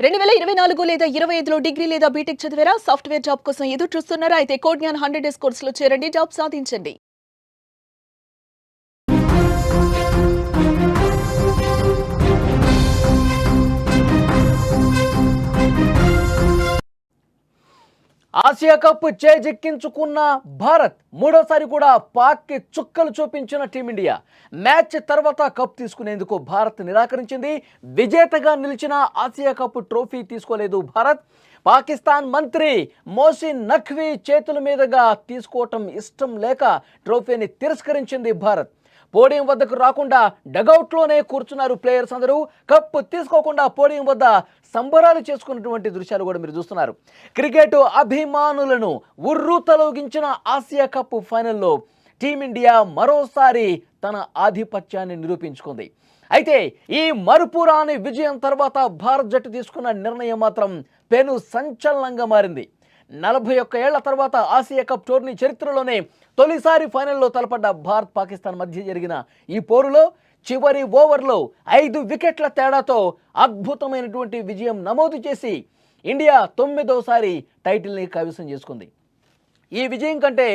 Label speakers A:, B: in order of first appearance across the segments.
A: 2024 లేదా 25లో డిగ్రీ లేదా బీటెక్ చదివారా? సాఫ్ట్‌వేర్ జాబ్ కోసం ఎదురు చూస్తున్నారా? అయితే కోడ్‌జ్ఞాన్ 100 డేస్ కోర్సులో చేరండి. జాబ్ సాధించండి.
B: ఆసియా కప్ చేజిక్కించుకున్న భారత్ మూడోసారి కూడా పాక్కి చుక్కలు చూపించిన టీమిండియా మ్యాచ్ తర్వాత కప్ తీసుకునేందుకు భారత్ నిరాకరించింది. విజేతగా నిలిచిన ఆసియా కప్ ట్రోఫీ తీసుకోలేదు భారత్. పాకిస్తాన్ మంత్రి మోసిన్ నఖ్వీ చేతుల మీదుగా తీసుకోవటం ఇష్టం లేక ట్రోఫీని తిరస్కరించింది భారత్. పోడియం వద్దకు రాకుండా డగౌట్లోనే కూర్చున్నారు ప్లేయర్స్ అందరూ. కప్ తీసుకోకుండా పోడియం వద్ద సంబరాలు చేసుకున్నటువంటి దృశ్యాలు కూడా మీరు చూస్తున్నారు. క్రికెట్ అభిమానులను ఉర్రూతలొగించిన ఆసియా కప్ ఫైనల్లో టీమిండియా మరోసారి తన ఆధిపత్యాన్ని నిరూపించుకుంది. అయితే ఈ మరుపురాని విజయం తర్వాత భారత్ జట్టు తీసుకున్న నిర్ణయం మాత్రం పెను సంచలనంగా మారింది. 41 ఏళ్ల తర్వాత ఆసియా కప్ టోర్నీ చరిత్రలోనే తొలిసారి ఫైనల్లో తలపడ్డ భారత్ పాకిస్తాన్ మధ్య జరిగిన ఈ పోరులో చివరి ఓవర్లో 5 వికెట్ల తేడాతో అద్భుతమైనటువంటి విజయం నమోదు చేసి ఇండియా 9వసారి టైటిల్ని కైవసం చేసుకుంది. ఈ విజయం కంటే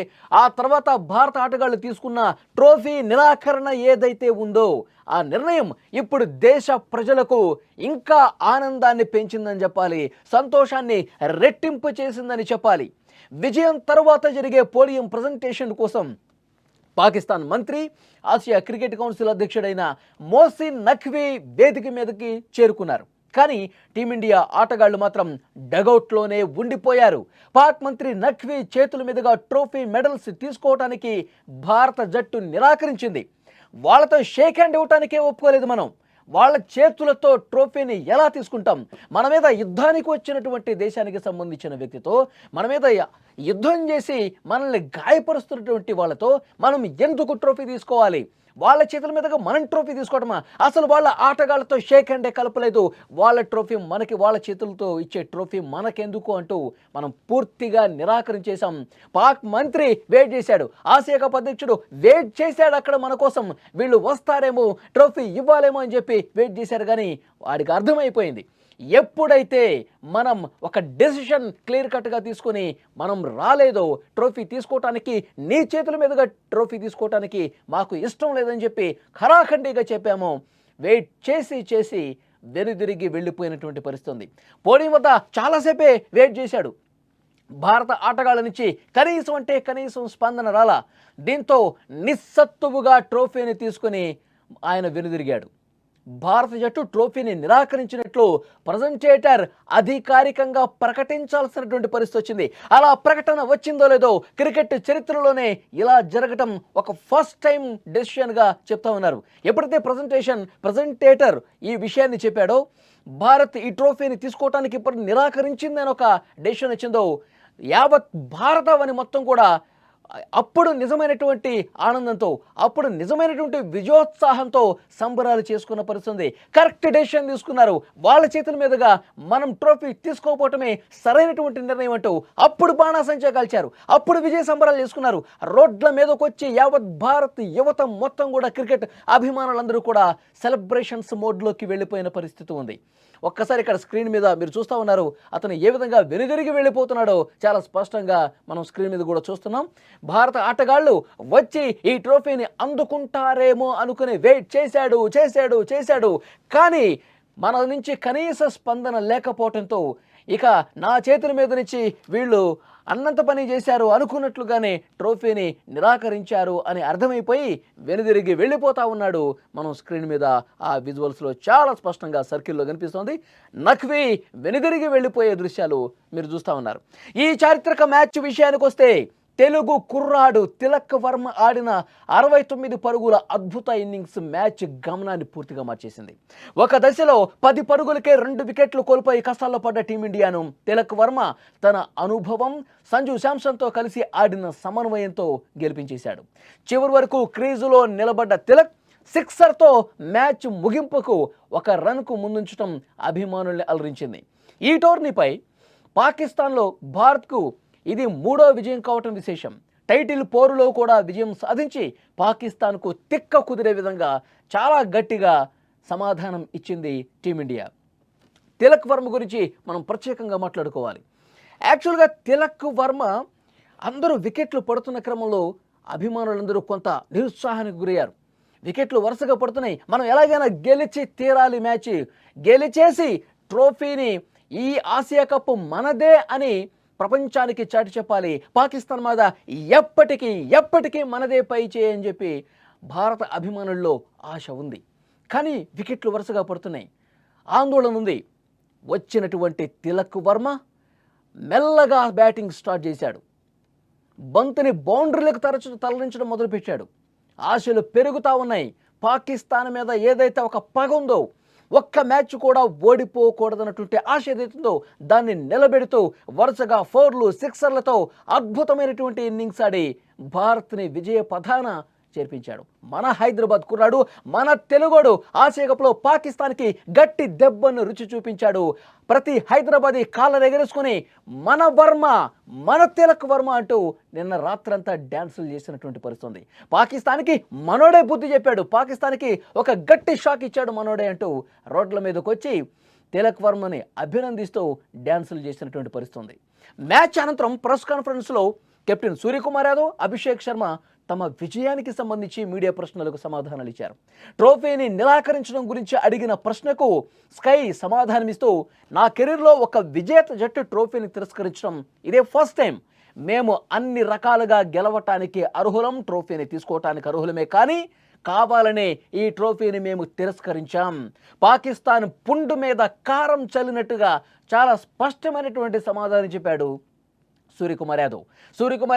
B: ఆ తర్వాత భారత ఆటగాళ్లు తీసుకున్న ట్రోఫీ నిరాకరణ ఏదైతే ఉందో ఆ నిర్ణయం ఇప్పుడు దేశ ప్రజలకు ఇంకా ఆనందాన్ని పెంచిందని చెప్పాలి, సంతోషాన్ని రెట్టింపు చేసిందని చెప్పాలి. విజయం తర్వాత జరిగే పోడియం ప్రజెంటేషన్ కోసం పాకిస్తాన్ మంత్రి, ఆసియా క్రికెట్ కౌన్సిల్ అధ్యక్షుడైన మోసిన్ నఖ్వీ వేదిక మీదకి చేరుకున్నారు. కానీ టీమిండియా ఆటగాళ్లు మాత్రం డగౌట్లోనే ఉండిపోయారు. పాక్ మంత్రి నఖ్వీ చేతుల మీదుగా ట్రోఫీ మెడల్స్ తీసుకోవటానికి భారత జట్టు నిరాకరించింది. వాళ్ళతో షేక్ హ్యాండ్ ఇవ్వటానికే ఒప్పుకోలేదు. వాళ్ళ చేతులతో ట్రోఫీని ఎలా తీసుకుంటాం? మన మీద యుద్ధానికి వచ్చినటువంటి దేశానికి సంబంధించిన వ్యక్తితో, మన మీద యుద్ధం చేసి మనల్ని గాయపరుస్తున్నటువంటి వాళ్ళతో మనం ఎందుకు ట్రోఫీ తీసుకోవాలి? వాళ్ళ చేతుల మీదుగా మనం ట్రోఫీ తీసుకోవటమా? అసలు వాళ్ళ ఆటగాళ్లతో షేక్ హ్యాండే కలపలేదు. వాళ్ళ ట్రోఫీ మనకి, వాళ్ళ చేతులతో ఇచ్చే ట్రోఫీ మనకెందుకు అంటూ మనం పూర్తిగా నిరాకరించేశాం. పాక్ మంత్రి వెయిట్ చేశాడు, ఆసియా కప్ అధ్యక్షుడు వెయిట్ చేశాడు అక్కడ మన కోసం. వీళ్ళు వస్తారేమో, ట్రోఫీ ఇవ్వాలేమో అని చెప్పి వెయిట్ చేశారు. కానీ వాడికి అర్థమైపోయింది, ఎప్పుడైతే మనం ఒక డెసిషన్ క్లియర్ కట్గా తీసుకొని మనం రాలేదో ట్రోఫీ తీసుకోవటానికి, నీ చేతుల మీదుగా ట్రోఫీ తీసుకోవటానికి మాకు ఇష్టం లేదని చెప్పి ఖరాఖండిగా చెప్పామో, వెయిట్ చేసి చేసి వెనుదిరిగి వెళ్ళిపోయినటువంటి పరిస్థితి ఉంది. పోడియం వద్ద చాలాసేపే వెయిట్ చేశాడు. భారత ఆటగాళ్ళ నుంచి కనీసం అంటే కనీసం స్పందన రాలా. దీంతో నిస్సత్తువుగా ట్రోఫీని తీసుకొని ఆయన వెనుదిరిగాడు. భారత జట్టు ట్రోఫీని నిరాకరించినట్లు ప్రజెంటేటర్ అధికారికంగా ప్రకటించాల్సినటువంటి పరిస్థితి వచ్చింది. అలా ప్రకటన వచ్చిందో లేదో క్రికెట్ చరిత్రలోనే ఇలా జరగటం ఒక ఫస్ట్ టైం డెసిషన్గా చెప్తా ఉన్నారు. ఎప్పుడైతే ప్రజెంటేటర్ ఈ విషయాన్ని చెప్పాడో, భారత్ ఈ ట్రోఫీని తీసుకోవటానికి ఇప్పుడు నిరాకరించిందని ఒక డెసిషన్ వచ్చిందో, యావత్ భారతవని మొత్తం కూడా అప్పుడు నిజమైనటువంటి ఆనందంతో, అప్పుడు నిజమైనటువంటి విజయోత్సాహంతో సంబరాలు చేసుకున్న పరిస్థితి. కరెక్ట్ డెసిషన్ తీసుకున్నారు. వాళ్ళ చేతుల మీదుగా మనం ట్రోఫీ తీసుకోకపోవటమే సరైనటువంటి నిర్ణయం అంటూ అప్పుడు బాణాసంచా కాల్చారు. అప్పుడు విజయ సంబరాలు చేసుకున్నారు. రోడ్ల మీదకి వచ్చి యావత్ భారత్ యువత మొత్తం కూడా, క్రికెట్ అభిమానులందరూ కూడా సెలబ్రేషన్స్ మోడ్లోకి వెళ్ళిపోయిన పరిస్థితి ఉంది. ఒక్కసారి ఇక్కడ స్క్రీన్ మీద మీరు చూస్తూ ఉన్నారు, అతను ఏ విధంగా వెనుదిరిగి వెళ్ళిపోతున్నాడో చాలా స్పష్టంగా మనం స్క్రీన్ మీద కూడా చూస్తున్నాం. భారత ఆటగాళ్ళు వచ్చి ఈ ట్రోఫీని అందుకుంటారేమో అనుకుని వెయిట్ చేశాడు. కానీ మన నుంచి కనీస స్పందన లేకపోవడంతో ఇక నా చేతుల మీద నుంచి వీళ్ళు అన్నంత పని చేశారు అనుకున్నట్లుగానే ట్రోఫీని నిరాకరించారు అని అర్థమైపోయి వెనుదిరిగి వెళ్ళిపోతా ఉన్నాడు. మనం స్క్రీన్ మీద ఆ విజువల్స్లో చాలా స్పష్టంగా సర్కిల్లో కనిపిస్తోంది. నఖ్వీ వెనుదిరిగి వెళ్ళిపోయే దృశ్యాలు మీరు చూస్తూ ఉన్నారు. ఈ చారిత్రక మ్యాచ్ విషయానికి వస్తే, తెలుగు కుర్రాడు తిలక్ వర్మ ఆడిన 69 పరుగుల అద్భుత ఇన్నింగ్స్ మ్యాచ్ గమనాన్ని పూర్తిగా మార్చేసింది. ఒక దశలో 10 పరుగులకే 2 వికెట్లు కోల్పోయి కష్టాల్లో పడ్డ టీమిండియాను తిలక్ వర్మ తన అనుభవం, సంజు శాంసన్తో కలిసి ఆడిన సమన్వయంతో గెలిపించేశాడు. చివరి వరకు క్రీజులో నిలబడ్డ తిలక్ సిక్సర్తో మ్యాచ్ ముగింపుకు ఒక రన్కు ముందుంచడం అభిమానుల్ని అలరించింది. ఈ టోర్నీపై పాకిస్తాన్లో భారత్కు ఇది 3వ విజయం కావటం విశేషం. టైటిల్ పోరులో కూడా విజయం సాధించి పాకిస్తాన్కు తిక్క కుదిరే విధంగా చాలా గట్టిగా సమాధానం ఇచ్చింది టీమిండియా. తిలక్ వర్మ గురించి మనం ప్రత్యేకంగా మాట్లాడుకోవాలి. యాక్చువల్గా తిలక్ వర్మ అందరూ వికెట్లు పడుతున్న క్రమంలో అభిమానులందరూ కొంత నిరుత్సాహానికి గురయ్యారు. వికెట్లు వరుసగా పడుతున్నాయి, మనం ఎలాగైనా గెలిచి తీరాలి, మ్యాచ్ గెలిచేసి ట్రోఫీని ఈ ఆసియా కప్ మనదే అని ప్రపంచానికి చాటి చెప్పాలి, పాకిస్తాన్ మీద ఎప్పటికీ మనదే పై చేయని చెప్పి భారత అభిమానుల్లో ఆశ ఉంది. కానీ వికెట్లు వరుసగా పడుతున్నాయి, ఆందోళన ఉంది. వచ్చినటువంటి తిలక్ వర్మ మెల్లగా బ్యాటింగ్ స్టార్ట్ చేశాడు. బంతిని బౌండరీలకు తరలించడం మొదలుపెట్టాడు. ఆశలు పెరుగుతూ ఉన్నాయి. పాకిస్తాన్ మీద ఏదైతే ఒక పగ ఉందో, ఒక్క మ్యాచ్ కూడా ఓడిపోకూడదన్నటువంటి ఆశ ఏదైతుందో దాన్ని నిలబెడుతూ వరుసగా 4లు 6ర్లతో అద్భుతమైనటువంటి ఇన్నింగ్స్ ఆడి భారత్ని విజయ పథాన చేర్పించాడు. మన హైదరాబాద్ కుర్రాడు, మన తెలుగోడు ఆసియా కప్లో పాకిస్తాన్కి గట్టి దెబ్బను రుచి చూపించాడు. ప్రతి హైదరాబాదీ కాళ్ళ ఎగరేసుకుని మన తిలక్ వర్మ అంటూ నిన్న రాత్రంతా డ్యాన్సులు చేసినటువంటి పరిస్థితి. పాకిస్తాన్కి మనోడే బుద్ధి చెప్పాడు, పాకిస్తాన్కి ఒక గట్టి షాక్ ఇచ్చాడు మనోడే అంటూ రోడ్ల మీదకి వచ్చి తిలక్ వర్మని అభినందిస్తూ డ్యాన్సులు చేసినటువంటి పరిస్థితి. మ్యాచ్ అనంతరం ప్రెస్ కాన్ఫరెన్స్లో కెప్టెన్ సూర్యకుమార్ యాదవ్, అభిషేక్ శర్మ తమ విజయానికి సంబంధించి మీడియా ప్రశ్నలకు సమాధానాలు ఇచ్చారు. ట్రోఫీని నిరాకరించడం గురించి అడిగిన ప్రశ్నకు స్కై సమాధానమిస్తూ, నా కెరీర్లో ఒక విజేత జట్టు ట్రోఫీని తిరస్కరించడం ఇదే ఫస్ట్ టైం. మేము అన్ని రకాలుగా గెలవటానికి అర్హులం, ట్రోఫీని తీసుకోవటానికి అర్హులమే, కానీ కావాలనే ఈ ట్రోఫీని మేము తిరస్కరించాం. పాకిస్తాన్ పుండు మీద కారం చల్లినట్టుగా చాలా స్పష్టమైనటువంటి సమాధానం చెప్పాడు సూర్యకుమార్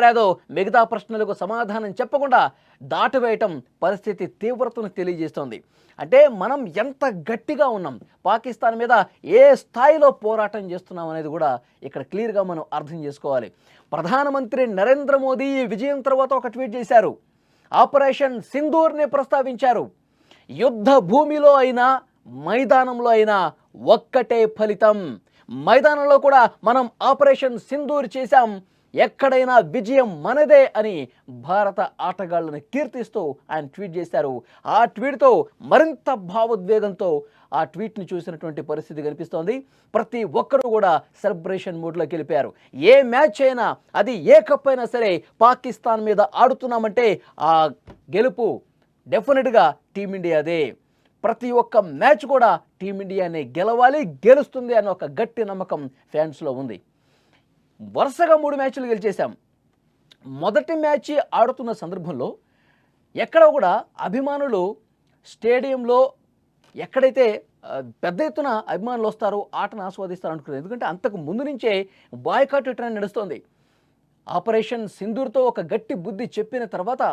B: యాదవ్ మిగతా ప్రశ్నలకు సమాధానం చెప్పకుండా దాటవేయటం పరిస్థితి తీవ్రతను తెలియజేస్తోంది. అంటే మనం ఎంత గట్టిగా ఉన్నాం, పాకిస్తాన్ మీద ఏ స్థాయిలో పోరాటం చేస్తున్నాం అనేది కూడా ఇక్కడ క్లియర్గా మనం అర్థం చేసుకోవాలి. ప్రధానమంత్రి నరేంద్ర మోదీ ఈ విజయం తర్వాత ఒక ట్వీట్ చేశారు. ఆపరేషన్ సింధూర్ని ప్రస్తావించారు. యుద్ధ భూమిలో అయినా మైదానంలో అయినా ఒక్కటే ఫలితం. మైదానంలో కూడా మనం ఆపరేషన్ సింధూర్ చేశాం, ఎక్కడైనా విజయం మనదే అని భారత ఆటగాళ్లను కీర్తిస్తూ ఆయన ట్వీట్ చేశారు. ఆ ట్వీట్తో మరింత భావోద్వేగంతో ఆ ట్వీట్ని చూసినటువంటి పరిస్థితి కనిపిస్తోంది. ప్రతి ఒక్కరూ కూడా సెలబ్రేషన్ మూడ్లోకి వెళ్ళిపోయారు. ఏ మ్యాచ్ అయినా, అది ఏ కప్ అయినా సరే, పాకిస్తాన్ మీద ఆడుతున్నామంటే ఆ గెలుపు డెఫినెట్గా టీమిండియాదే. ప్రతి ఒక్క మ్యాచ్ కూడా టీమిండియానే గెలవాలి, గెలుస్తుంది అన్న ఒక గట్టి నమ్మకం ఫ్యాన్స్లో ఉంది. వరుసగా 3 మ్యాచ్లు గెలిచేశాం. మొదటి మ్యాచ్ ఆడుతున్న సందర్భంలో ఎక్కడ కూడా అభిమానులు స్టేడియంలో ఎక్కడైతే పెద్ద ఎత్తున అభిమానులు వస్తారో ఆటను ఆస్వాదిస్తారు అనుకున్నారు. ఎందుకంటే అంతకు ముందు నుంచే బాయ్కాట్ ట్రెండ్ నడుస్తోంది. ఆపరేషన్ సింధూర్తో ఒక గట్టి బుద్ధి చెప్పిన తర్వాత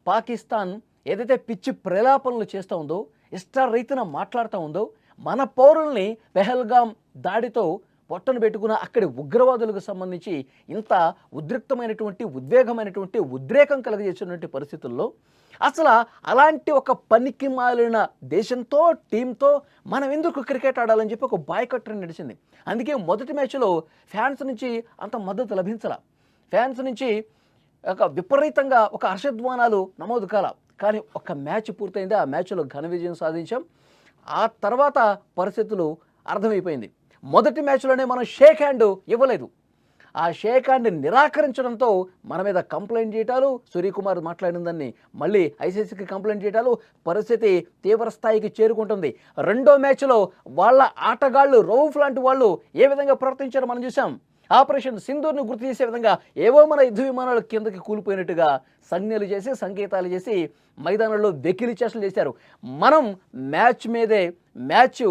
B: పాకిస్తాన్ ఏదైతే పిచ్చి ప్రలాపనలు చేస్తూ ఉందో, ఇష్టారీతిన మాట్లాడుతూ ఉందో, మన పౌరుల్ని పెహల్గాం దాడితో పొట్టను పెట్టుకున్న అక్కడి ఉగ్రవాదులకు సంబంధించి ఇంత ఉద్రిక్తమైనటువంటి ఉద్రేకం కలగజేసినటువంటి పరిస్థితుల్లో అసలు అలాంటి ఒక పనికి మాలిన దేశంతో, టీంతో మనం ఎందుకు క్రికెట్ ఆడాలని చెప్పి ఒక బాయ్కాట్ ట్రెండ్ నడిచింది. అందుకే మొదటి మ్యాచ్లో ఫ్యాన్స్ నుంచి అంత మద్దతు లభించాల, ఫ్యాన్స్ నుంచి ఒక విపరీతంగా ఒక హర్షధ్వానాలు నమోదు కాల. కానీ ఒక మ్యాచ్ పూర్తయింది, ఆ మ్యాచ్లో ఘన విజయం సాధించాం. ఆ తర్వాత పరిస్థితులు అర్థమైపోయింది. మొదటి మ్యాచ్లోనే మనం షేక్ హ్యాండ్ ఇవ్వలేదు. ఆ షేక్ హ్యాండ్ నిరాకరించడంతో మన మీద కంప్లైంట్ చేయటాలు, సూర్యకుమార్ మాట్లాడిన దాన్ని మళ్ళీ ఐసీసీకి కంప్లైంట్ చేయటాలు, పరిస్థితి తీవ్ర స్థాయికి చేరుకుంటుంది. రెండో మ్యాచ్లో వాళ్ళ ఆటగాళ్ళు, రౌఫ్ లాంటి వాళ్ళు ఏ విధంగా ప్రవర్తించారో మనం చూసాం. ఆపరేషన్ సింధూర్ను గుర్తు చేసే విధంగా ఏవో మన యుద్ధ విమానాలు కిందకి కూలిపోయినట్టుగా సంజ్ఞలు చేసి, సంకేతాలు చేసి మైదానంలో వెకిలి చేష్టలు చేశారు. మనం మ్యాచ్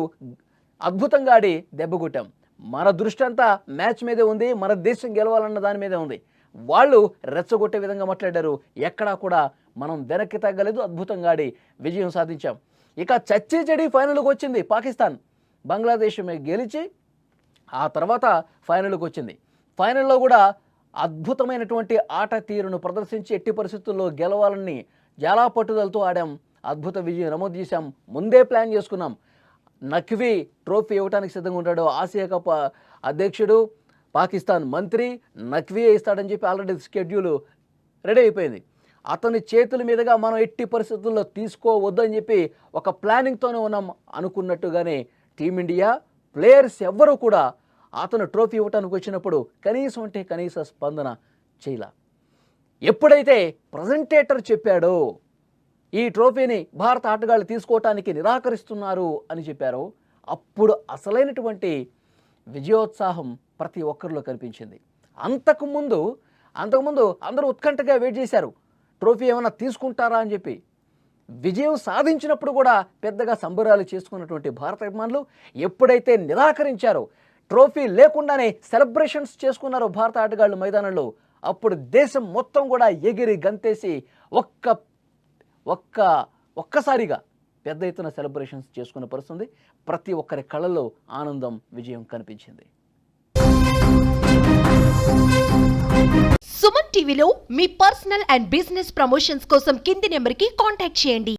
B: అద్భుతంగా ఆడి దెబ్బకొట్టాం. మన దృష్టి అంతా మ్యాచ్ మీదే ఉంది, మన దేశం గెలవాలన్న దాని మీదే ఉంది. వాళ్ళు రెచ్చగొట్టే విధంగా మాట్లాడారు. ఎక్కడా కూడా మనం వెనక్కి తగ్గలేదు, అద్భుతంగా ఆడి విజయం సాధించాం. ఇక చచ్చి చెడి ఫైనల్కి వచ్చింది పాకిస్తాన్. బంగ్లాదేశ్ గెలిచి ఆ తర్వాత ఫైనల్కి వచ్చింది. ఫైనల్లో కూడా అద్భుతమైనటువంటి ఆట తీరును ప్రదర్శించి ఎట్టి పరిస్థితుల్లో గెలవాలని చాలా పట్టుదలతో ఆడాం. అద్భుత విజయం నమోదు చేశాం. ముందే ప్లాన్ చేసుకున్నాం. నఖ్వీ ట్రోఫీ ఇవ్వడానికి సిద్ధంగా ఉంటాడు. ఆసియా కప్ అధ్యక్షుడు, పాకిస్తాన్ మంత్రి నఖ్వీ ఇస్తాడని చెప్పి ఆల్రెడీ షెడ్యూల్ రెడీ అయిపోయింది. అతని చేతుల మీదుగా మనం ఎట్టి పరిస్థితుల్లో తీసుకోవద్దని చెప్పి ఒక ప్లానింగ్తోనే ఉన్నాం. అనుకున్నట్టుగానే టీమిండియా ప్లేయర్స్ ఎవ్వరూ కూడా అతను ట్రోఫీ ఇవ్వటానికి వచ్చినప్పుడు కనీసం అంటే కనీస స్పందన చేయలా. ఎప్పుడైతే ప్రజెంటేటర్ చెప్పాడో ఈ ట్రోఫీని భారత ఆటగాళ్ళు తీసుకోవటానికి నిరాకరిస్తున్నారు అని చెప్పారో అప్పుడు అసలైనటువంటి విజయోత్సాహం ప్రతి ఒక్కరిలో కనిపించింది. అంతకుముందు అందరూ ఉత్కంఠగా వెయిట్ చేశారు, ట్రోఫీ ఏమైనా తీసుకుంటారా అని చెప్పి. విజయం సాధించినప్పుడు కూడా పెద్దగా సంబరాలు చేసుకున్నటువంటి భారత అభిమానులు ఎప్పుడైతే నిరాకరించారో, ట్రోఫీ లేకుండానే సెలబ్రేషన్స్ చేసుకున్నారో భారత ఆటగాళ్ళు మైదానంలో, అప్పుడు దేశం మొత్తం కూడా ఎగిరి గంతేసి ఒక్కసారిగా పెద్ద ఎత్తున సెలబ్రేషన్స్ చేసుకున్న పరిస్థితుంది. ప్రతి ఒక్కరి కళ్ళల్లో ఆనందం, విజయం కనిపించింది.
C: సుమన్ టీవీలో మీ పర్సనల్ అండ్ బిజినెస్ ప్రమోషన్స్ కోసం కింది నెంబర్కి కాంటాక్ట్ చేయండి.